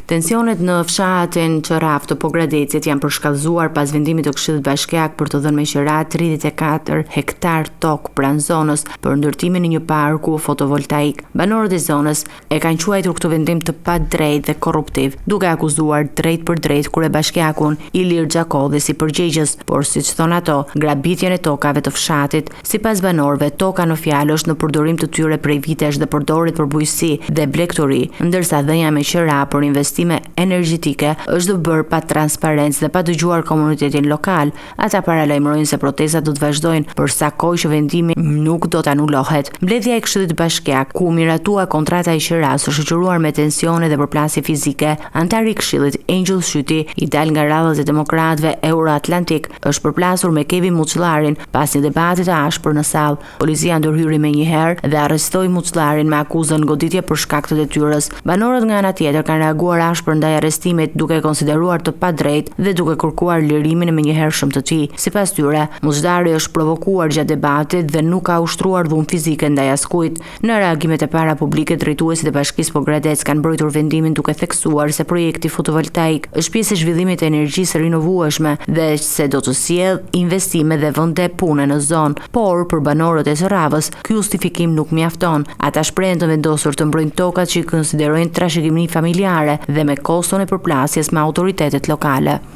Tensionet në fshatin Qëraf të Pogradecit janë përshkallëzuar pas vendimit të Këshillit Bashkiak për të dhënë me qira 34 hektar tokë pranë zonës për ndërtimin e një parku fotovoltaik. Banorët e zonës e kanë quajtur këtë vendim të padrejtë dhe korruptiv, duke akuzuar drejt për drejt Kryebashkiakun Ilir Xhakolli si përgjegjës, por siç thonë ato, grabitjen e tokave të fshatit, sipas banorëve, toka në fjalë është në përdorim të tyre prej vitesh dhe përdoret për bujqësi dhe blegtori, ndërsa dhënia me qira për investime energjetike është bërë pa transparencë dhe pa dëgjuar komunitetin lokal. Ata paralajmërojnë se protestat do të vazhdojnë për sa kohë që vendimi nuk do të anulohet. Mbledhja e Këshillit Bashkiak, ku miratua kontrata e qiras, është shoqëruar me tensione dhe përplasje fizike. Antari i Këshillit, Angel Shyti, i dal nga radhët e demokratëve Euroatlantik, është përplasur me Kevin Muçllarin pas një debati të ashpër në sallë. Policia ndërhyri menjëherë dhe arrestoi Muçllarin me akuzën goditje për shkak të detyrës. Banorët nga ana tjetër kanë reaguar ashpër ndaj arrestimit, duke konsideruar të padrejtë dhe duke kërkuar lirimin e menjëhershëm të tij. Sipas tyre, Muçllari është provokuar gjatë debatit dhe nuk ka ushtruar dhunë fizike ndaj askujt. Në reagimet e para publike, drejtuesit e Bashkisë Pogradec kanë mbrojtur vendimin duke theksuar se projekti fotovoltaik është pjesë e zhvillimit të energjisë rinovueshme dhe se do të sjellë investime dhe vende pune në zonë. Por për banorët e Sëravës, ky justifikim nuk mjafton. Ata shprehen të vendosur të mbrojnë tokat që i konsiderojnë trashëgimi familjare dhe me koston e përplasjes me autoritetet lokale.